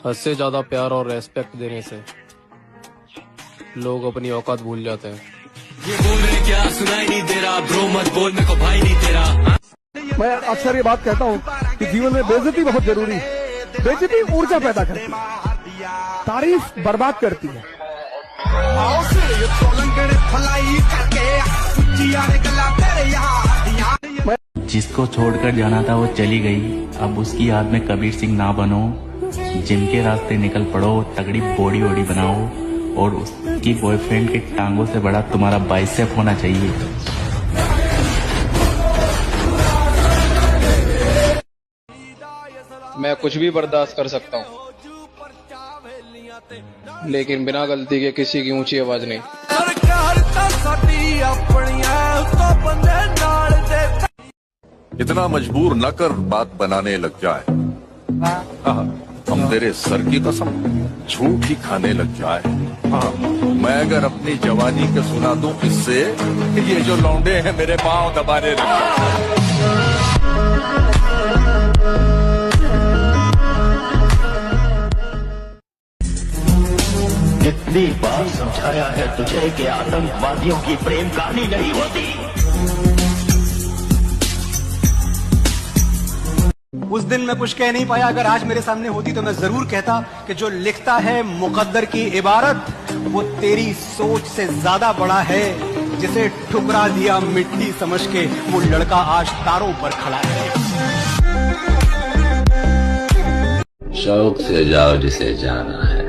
हद से ज्यादा प्यार और रेस्पेक्ट देने से लोग अपनी औकात भूल जाते हैं। ये बोल रहे क्या सुनाई नहीं दे रहा, ब्रो मत बोल मेरे को भाई नहीं तेरा। मैं अक्सर ये बात कहता हूँ कि जीवन में बेइज्जती बहुत जरूरी है। बेइज्जती ऊर्जा पैदा करती है, तारीफ बर्बाद करती है। जिसको छोड़कर जाना था वो चली गई, अब उसकी याद में कबीर सिंह ना बनो। जिनके रास्ते निकल पड़ो, तगड़ी बॉडी वॉडी बनाओ और उसकी बॉयफ्रेंड के टांगों से बड़ा तुम्हारा बाइसेप होना चाहिए। मैं कुछ भी बर्दाश्त कर सकता हूँ, लेकिन बिना गलती के किसी की ऊंची आवाज नहीं। इतना मजबूर न कर बात बनाने लग जाए। हम तेरे सर की कसम झूठ ही खाने लग जाए। मैं अगर अपनी जवानी के सुना दूं किससे, ये जो लौंडे हैं मेरे पांव दबाने लगे। कितनी बार समझाया है तुझे कि आतंकवादियों की प्रेम कहानी नहीं होती। उस दिन मैं कुछ कह नहीं पाया, अगर आज मेरे सामने होती तो मैं जरूर कहता कि जो लिखता है मुकद्दर की इबारत, वो तेरी सोच से ज्यादा बड़ा है। जिसे ठुकरा दिया मिट्टी समझ के, वो लड़का आज तारों पर खड़ा है। शौक से जाओ जिसे जाना है,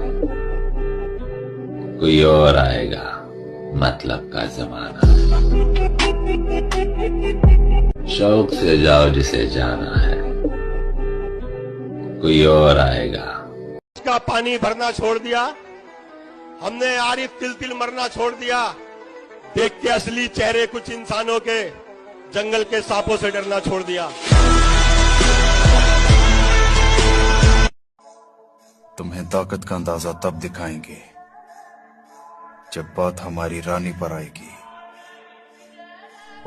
कोई और आएगा मतलब का जमाना। शौक से जाओ जिसे जाना है, कोई और आएगा। का पानी भरना छोड़ दिया हमने, आरिफ तिल तिल मरना छोड़ दिया। देख के असली चेहरे कुछ इंसानों के, जंगल के सांपों से डरना छोड़ दिया। तुम्हें ताकत का अंदाजा तब दिखाएंगे जब बात हमारी रानी पर आएगी,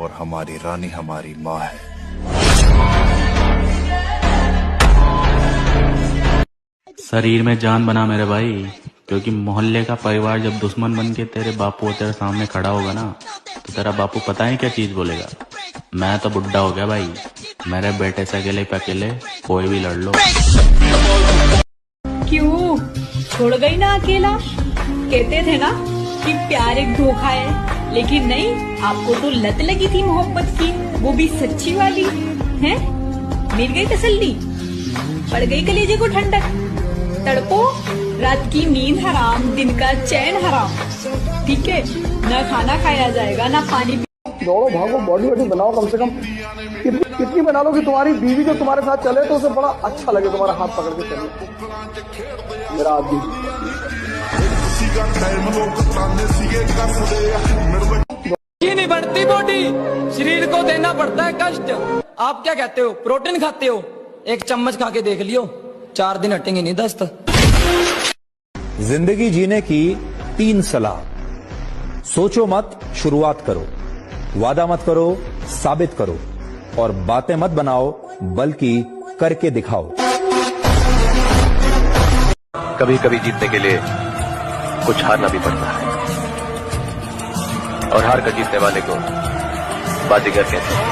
और हमारी रानी हमारी माँ है। शरीर में जान बना मेरे भाई, क्योंकि मोहल्ले का परिवार जब दुश्मन बन के तेरे बापू तेरे सामने खड़ा होगा ना, तो तेरा बापू पता है क्या चीज बोलेगा। मैं तो बुढ़ा हो गया भाई, मेरे बेटे से अकेले पे अकेले कोई भी लड़ लो। क्यों छोड़ गई ना अकेला? कहते थे ना कि प्यार एक धोखा है, लेकिन नहीं, आपको तो लत लगी थी मोहब्बत की, वो भी सच्ची वाली है। मिल गई तसल्ली, पड़ गई कलेजे को ठंडक। तड़पो, रात की नींद हराम, दिन का चैन हराम। ठीक है, ना खाना खाया जाएगा ना पानी। दौड़ो भागो, बॉडी वॉडी बनाओ, कम से कम कितनी बना लो कि तुम्हारी बीवी जो तुम्हारे साथ चले तो उसे बड़ा अच्छा लगे, तुम्हारा हाथ पकड़ के चले। मेरा आदमी नहीं बढ़ती बॉडी, शरीर को देना पड़ता है कष्ट। आप क्या कहते हो, प्रोटीन खाते हो? एक चम्मच खा के देख लियो, 4 दिन हटेंगे नहीं दस्त। जिंदगी जीने की 3 सलाह। सोचो मत, शुरुआत करो। वादा मत करो, साबित करो। और बातें मत बनाओ, बल्कि करके दिखाओ। कभी कभी जीतने के लिए कुछ हारना भी पड़ता है, और हार कर जीतने वाले को बाजीगर कहते हैं।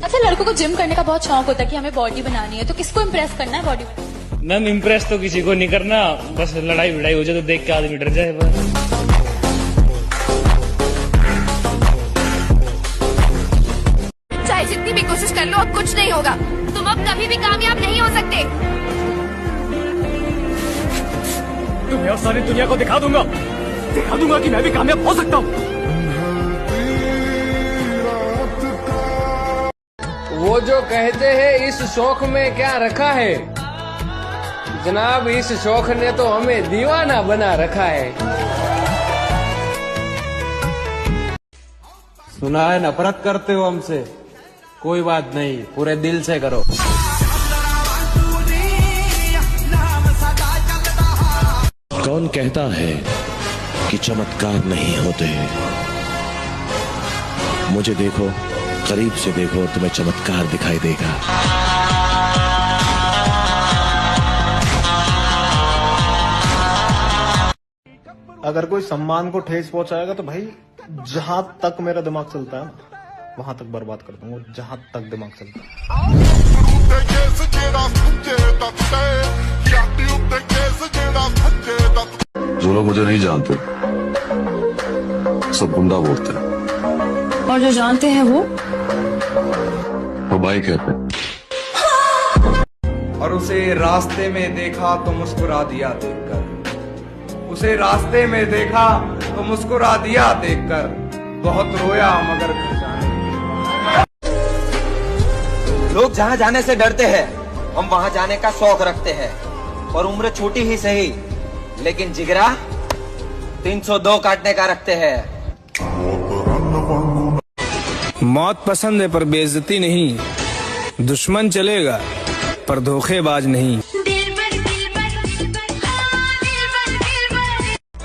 अच्छा, लड़कों को जिम करने का बहुत शौक होता है कि हमें बॉडी बनानी है, तो किसको इम्प्रेस करना है बॉडी में? मैम इम्प्रेस तो किसी को नहीं करना, बस लड़ाई भिड़ाई हो जाए तो देख के आदमी डर जाए बस। चाहे जितनी भी कोशिश कर लो, अब कुछ नहीं होगा। तुम अब कभी भी कामयाब नहीं हो सकते। तुम्हें और सारी दुनिया को दिखा दूंगा कि मैं भी कामयाब हो सकता हूँ। वो जो कहते हैं इस शौक में क्या रखा है, जनाब इस शौक ने तो हमें दीवाना बना रखा है। सुना है नफरत करते हो हमसे, कोई बात नहीं, पूरे दिल से करो। कौन कहता है कि चमत्कार नहीं होते। मुझे देखो, करीब से देखो और तुम्हें चमत्कार दिखाई देगा। अगर कोई सम्मान को ठेस पहुंचाएगा तो भाई जहां तक मेरा दिमाग चलता है वहां तक बर्बाद कर दूंगा, जहां तक दिमाग चलता है। जो लोग मुझे नहीं जानते सब गुंडा बोलते हैं, और जो जानते हैं वो भाई कहते हैं। और उसे रास्ते में देखा तो मुस्कुरा दिया देखकर, उसे रास्ते में देखा तो मुस्कुरा दिया देखकर, बहुत रोया मगर लोग जहाँ जाने से डरते हैं, हम वहाँ जाने का शौक रखते हैं। और उम्र छोटी ही सही, लेकिन जिगरा 302 काटने का रखते हैं। मौत पसंद है पर बेइज्जती नहीं, दुश्मन चलेगा पर धोखेबाज नहीं।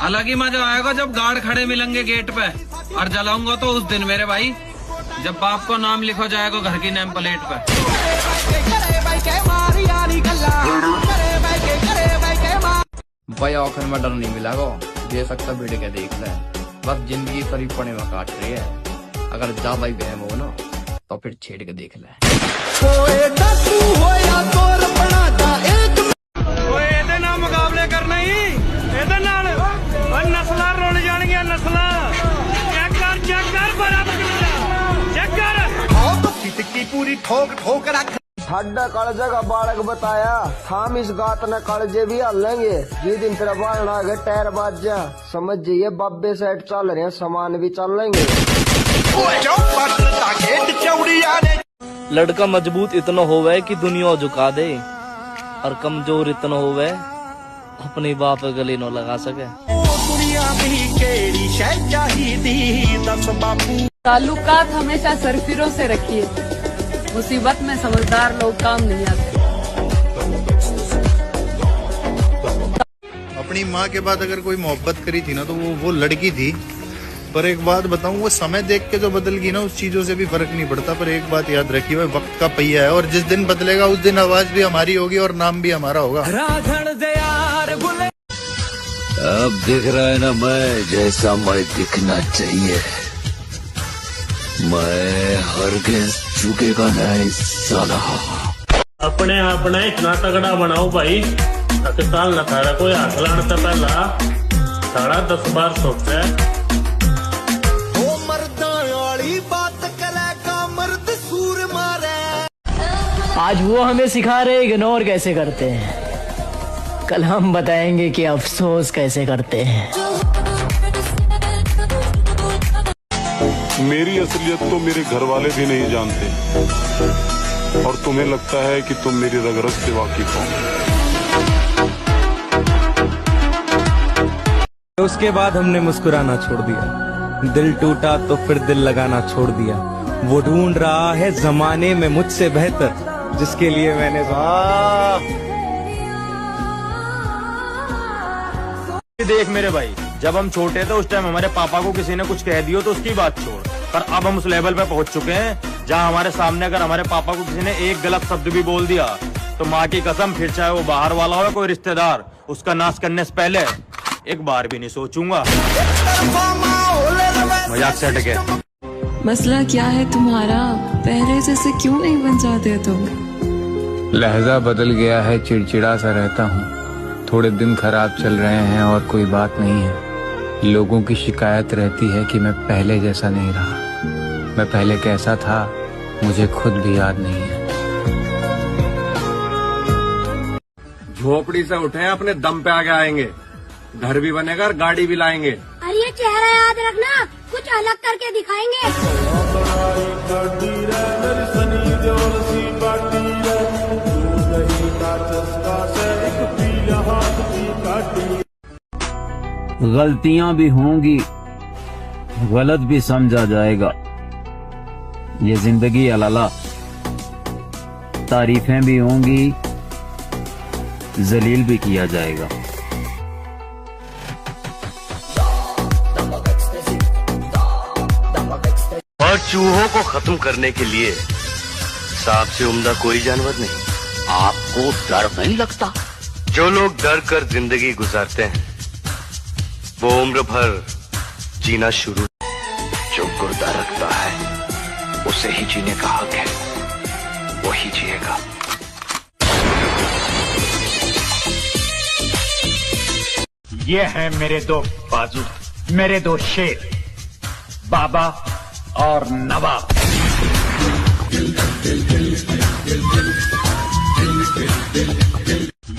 अलग ही मजा आएगा जब गार्ड खड़े मिलेंगे गेट पे, और जलाऊंगा तो उस दिन मेरे भाई जब बाप को नाम लिखो जाएगा घर की नेम प्लेट पे। भाई आखिर में डर नहीं मिला गो, दे सकता बेटे क्या देख ले, बस जिंदगी करीब पड़े में काट रही है। अगर ज्यादा ही बहम हो ना तो फिर छेड़ के देख ले। मुकाबले करना ही नस्ल रोल जानिया, नस्ल चेक कर बराबर चेक कर की पूरी ठोक ठोक रख। हड्डा कालजे का बालक बताया, थाम इस गात न कालजे भी हलेंगे, जी दिन तेरा बाल आगे टायर बाज जा, समझ जाइए बाबे साइड चल रहे हैं, सामान भी चल लेंगे। लड़का मजबूत इतना होवे कि दुनिया झुका दे, और कमजोर इतना होवे अपनी बाप गली न लगा सके। ताल्लुकात हमेशा सरफिरों से रखिए, मुसीबत में समझदार लोग काम नहीं आते। अपनी माँ के बाद अगर कोई मोहब्बत करी थी ना तो वो लड़की थी। पर एक बात बताऊं, वो समय देख के जो बदल गई ना, उस चीजों से भी फर्क नहीं पड़ता। पर एक बात याद रखिए, वक्त का पहिया है, और जिस दिन बदलेगा उस दिन आवाज भी हमारी होगी और नाम भी हमारा होगा। अब दिख रहा है ना मैं जैसा मैं दिखना चाहिए। मैं हरगिज़ झुकेगा नहीं साला। अपने अपना इतना तगड़ा बनाओ भाई, पाकिस्तान न थारा कोई हाथ लाने से पहला सारा 10 बार सोचे। आज वो हमें सिखा रहे इग्नोर कैसे करते हैं, कल हम बताएंगे कि अफसोस कैसे करते हैं। मेरी असलियत तो मेरे घर वाले भी नहीं जानते, और तुम्हें लगता है कि तुम मेरी रग-रग से वाकिफ हो। उसके बाद हमने मुस्कुराना छोड़ दिया, दिल टूटा तो फिर दिल लगाना छोड़ दिया। वो ढूंढ रहा है जमाने में मुझसे बेहतर, जिसके लिए मैंने देख मेरे भाई, जब हम छोटे थे उस टाइम हमारे पापा को किसी ने कुछ कह दियो तो उसकी बात छोड़, पर अब हम उस लेवल पे पहुंच चुके हैं जहां हमारे सामने अगर हमारे पापा को किसी ने एक गलत शब्द भी बोल दिया तो माँ की कसम, फिर चाहे वो बाहर वाला हो या कोई रिश्तेदार, उसका नाश करने से पहले एक बार भी नहीं सोचूंगा। मजाक से हट के। मसला क्या है तुम्हारा, पहले जैसे क्यों नहीं बन जाते तुम? लहजा बदल गया है, चिड़चिड़ा सा रहता हूँ, थोड़े दिन खराब चल रहे हैं और कोई बात नहीं है। लोगों की शिकायत रहती है कि मैं पहले जैसा नहीं रहा, मैं पहले कैसा था मुझे खुद भी याद नहीं है। झोपड़ी से उठे अपने दम पे आगे आएंगे, घर भी बनेगा और गाड़ी भी लाएंगे। अरे ये चेहरा याद रखना, कुछ अलग करके दिखाएंगे। गलतियां भी होंगी, गलत भी समझा जाएगा, ये जिंदगी अलाला। तारीफें भी होंगी, जलील भी किया जाएगा। और चूहों को खत्म करने के लिए सांप से उम्दा कोई जानवर नहीं। आपको डर नहीं लगता? जो लोग डर कर जिंदगी गुजारते हैं वो उम्र भर जीना शुरू। जो गुर्दा रखता है उसे ही जीने का हक है, वही जिएगा। ये हैं मेरे दो बाजू, मेरे दो शेर, बाबा और नवाब।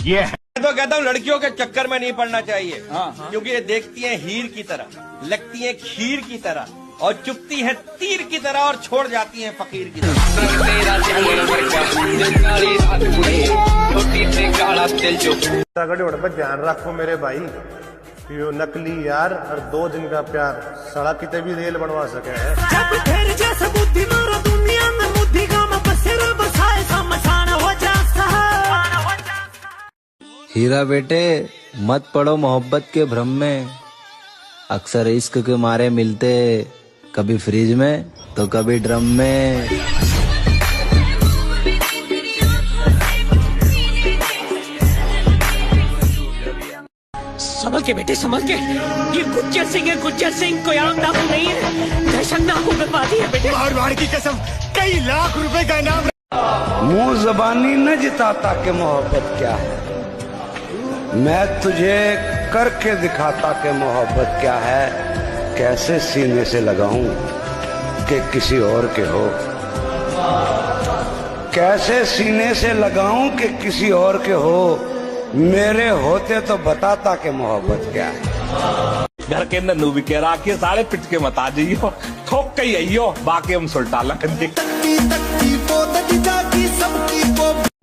ये है तो कहता हूँ लड़कियों के चक्कर में नहीं पड़ना चाहिए, क्योंकि ये देखती हैं हीर की तरह, लगती हैं खीर की तरह और चुपती हैं तीर की तरह और छोड़ जाती हैं फकीर की तरह। ध्यान रखो मेरे भाई, यो नकली यार और 2 दिन का प्यार सड़ा कितने भी रेल बनवा सके है। हीरा बेटे मत पड़ो मोहब्बत के भ्रम में, अक्सर इश्क के मारे मिलते कभी फ्रिज में तो कभी ड्रम में। संभल के बेटे संभल के, ये गुज्जर सिंह है, गुज्जर सिंह कोई आम नाम नहीं है, दहशत नाम बर्बादी है बेटे। मारवाड़ की कसम, कई लाख रुपए का इनाम। मुंह जबानी न जिताता कि मोहब्बत क्या है, मैं तुझे करके दिखाता कि मोहब्बत क्या है। कैसे सीने से लगाऊं कि किसी और के हो, कैसे सीने से लगाऊं कि किसी और के हो, मेरे होते तो बताता कि मोहब्बत क्या है। घर के नन्नू भी कह रहा कि सारे पिट के मत आ जाइयो, ठोक के आइयो, बाकी हम सुल्टा लेंगे।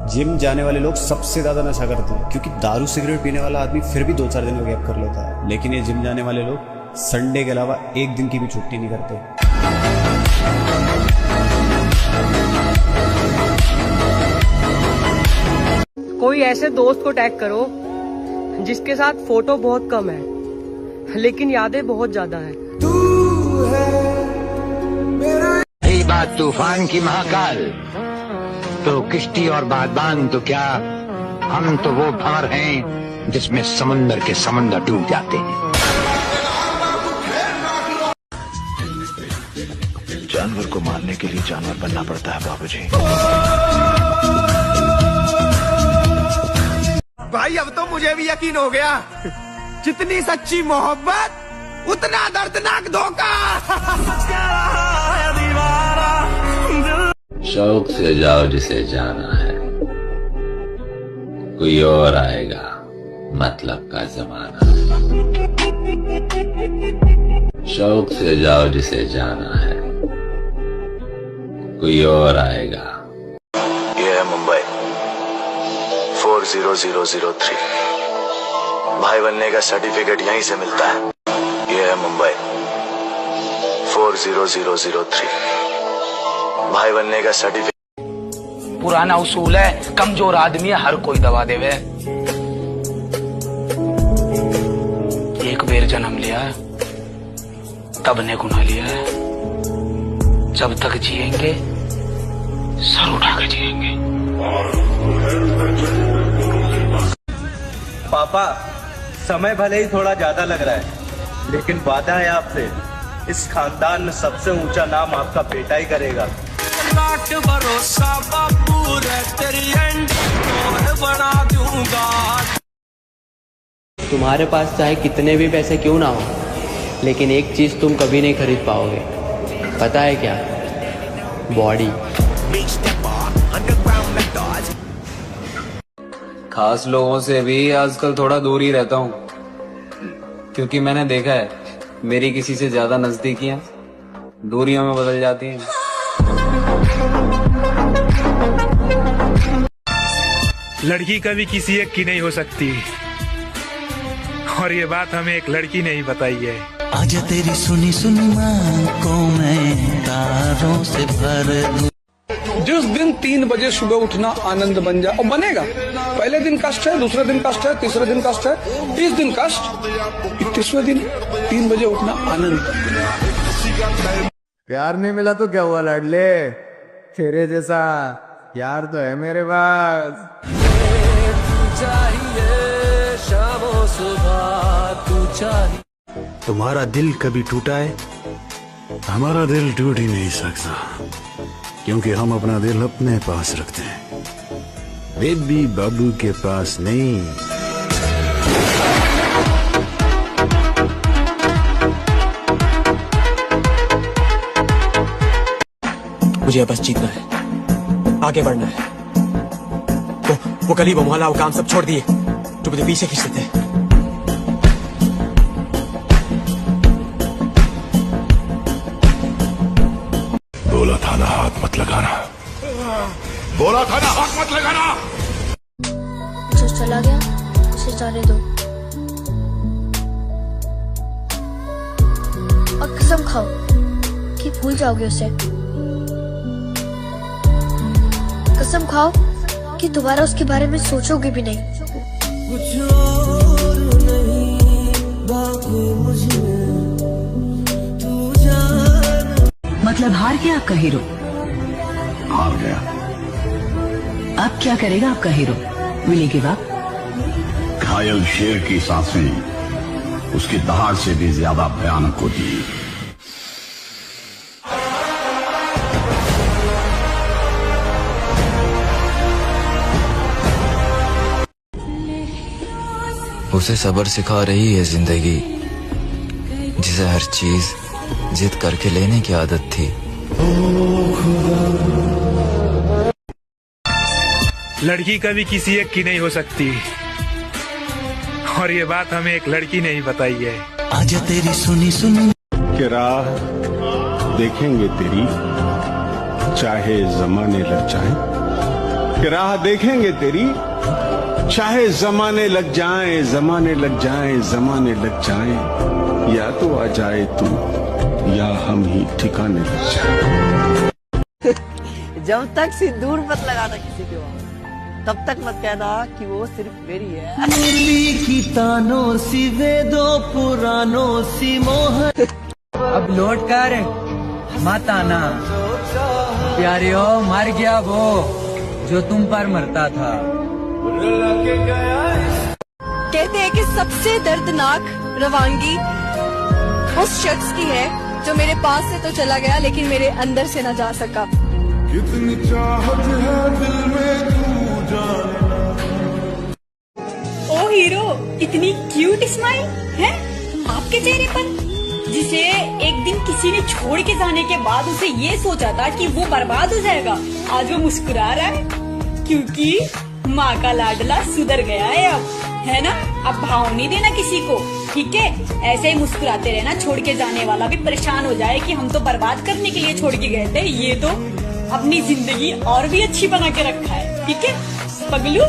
जिम जाने वाले लोग सबसे ज्यादा नशा करते हैं, क्योंकि दारू सिगरेट पीने वाला आदमी फिर भी 2-4 दिन का गैप कर लेता है, लेकिन ये जिम जाने वाले लोग संडे के अलावा 1 दिन की भी छुट्टी नहीं करते। कोई ऐसे दोस्त को टैग करो जिसके साथ फोटो बहुत कम है लेकिन यादें बहुत ज्यादा हैं। यही बात तूफान की महाकाल, तो किश्ती और बादबान तो क्या, हम तो वो भंवर हैं जिसमें समंदर के समंदर डूब जाते हैं। जानवर को मारने के लिए जानवर बनना पड़ता है बाबूजी। भाई अब तो मुझे भी यकीन हो गया, जितनी सच्ची मोहब्बत उतना दर्दनाक धोखा। शौक से जाओ जिसे जाना है, कोई और आएगा मतलब का जमाना। शौक से जाओ जिसे जाना है, कोई और आएगा। ये है मुंबई 40003, भाई बनने का सर्टिफिकेट यहीं से मिलता है। ये है मुंबई 40003, भाई बनने का सर्टिफिकेट। पुराना उसूल है, कमजोर आदमी हर कोई दबा देवे। एक बेर जन्म लिया तब ने गुना लिया है, जब तक जिएंगे सर उठा के जिएंगे। पापा समय भले ही थोड़ा ज्यादा लग रहा है, लेकिन वादा है आपसे, इस खानदान में सबसे ऊंचा नाम आपका बेटा ही करेगा। भरोसा बापू रे तेरी एंड बना दूंगा। तुम्हारे पास चाहे कितने भी पैसे क्यों ना हो, लेकिन एक चीज तुम कभी नहीं खरीद पाओगे, पता है क्या? बॉडी। खास लोगों से भी आजकल थोड़ा दूर ही रहता हूँ, क्योंकि मैंने देखा है मेरी किसी से ज्यादा नजदीकियां दूरियों में बदल जाती हैं। लड़की कभी किसी एक की नहीं हो सकती, और ये बात हमें एक लड़की ने ही बताई है। आज तेरी सुनी सुनी को मैं तारों से भर दूं। जिस दिन 3 बजे सुबह उठना आनंद बन जाए, और बनेगा। पहले दिन कष्ट है, दूसरे दिन कष्ट है, तीसरे दिन कष्ट है, 30 दिन कष्ट, 31वें दिन 3 बजे उठना आनंद। प्यार नहीं मिला तो क्या हुआ लाडले, तेरे जैसा यार तो है मेरे पास। चाहिए शामों सुबह तू चाहिए। तुम्हारा दिल कभी टूटा है? हमारा दिल टूट ही नहीं सकता, क्योंकि हम अपना दिल अपने पास रखते हैं, बेबी बाबू के पास नहीं। मुझे बस जीतना है, आगे बढ़ना है। वो गली, वो मोहल्ला, वो काम सब छोड़ दिए जो मुझे पीछे खींचते थे। बोला था ना हाथ मत लगाना, बोला था ना हाथ मत लगाना। जो चला गया उसे जाने दो, और कसम खाओ कि भूल जाओगे उसे। कसम खाओ कि दोबारा उसके बारे में सोचोगे भी नहीं। कुछ और नहीं बाकी मुझे तू जान। मतलब हार गया आपका हीरो? हार गया। अब क्या करेगा आपका हीरो? विले के बाद घायल शेर की सांसें उसकी दहाड़ से भी ज्यादा भयानक होती है। उसे सब्र सिखा रही है जिंदगी, जिसे हर चीज जिद करके लेने की आदत थी। लड़की कभी किसी एक की नहीं हो सकती, और ये बात हमें एक लड़की ने ही बताई है। आजा तेरी सुनी सुनी कि राह देखेंगे तेरी चाहे जमाने लग जाए, कि राह देखेंगे तेरी चाहे जमाने लग जाए, जमाने लग जाए, जमाने लग जाए, या तो आ जाए तू या हम ही ठिकाने लग जाए। जब तक सिंदूर मत लगाना किसी के वहां, तब तक मत कहना कि वो सिर्फ मेरी है। मुरली की तानों सी वेदों पुरानों सी मोह। अब लौट कर मत आना प्यारियों, मर गया वो जो तुम पर मरता था। कहते हैं कि सबसे दर्दनाक रवानगी उस शख्स की है जो मेरे पास से तो चला गया लेकिन मेरे अंदर से न जा सका। कितनी चाहत है दिल में तू जाने। ओ हीरो, इतनी क्यूट स्माइल है आपके चेहरे पर, जिसे एक दिन किसी ने छोड़ के जाने के बाद उसे ये सोचा था कि वो बर्बाद हो जाएगा, आज वो मुस्कुरा रहा है क्योंकि माँ का लाडला सुधर गया है अब, है ना। अब भाव नहीं देना किसी को, ठीक है। ऐसे ही मुस्कुराते रहना, छोड़ के जाने वाला भी परेशान हो जाए कि हम तो बर्बाद करने के लिए छोड़ के गए थे, ये तो अपनी जिंदगी और भी अच्छी बना के रखा है, ठीक है पगलू।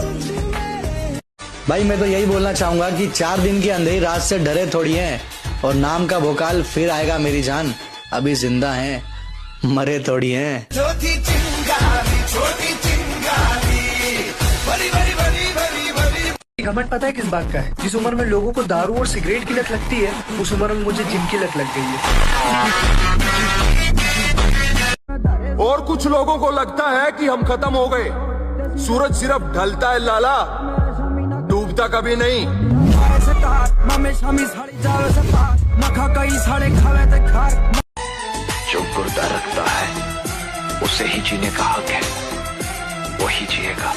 भाई मैं तो यही बोलना चाहूंगा कि 4 दिन की अंधेरी रात से डरे थोड़ी हैं, और नाम का भोकाल फिर आएगा मेरी जान। अभी जिंदा हैं, मरे थोड़ी हैं। छोटी चिंगारी, छोटी चिंगारी, बड़ी बड़ी बड़ी बड़ी बड़ी। घमंड पता है किस बात का है? जिस उम्र में लोगों को दारू और सिगरेट की लत लगती है, उस उम्र में मुझे जिम की लत लग गई है। और कुछ लोगों को लगता है कि हम खत्म हो गए। सूरज सिर्फ ढलता है लाला, डूबता कभी नहीं। जो गुर्दा रखता है उसे ही जीने का हक है, वही जिएगा।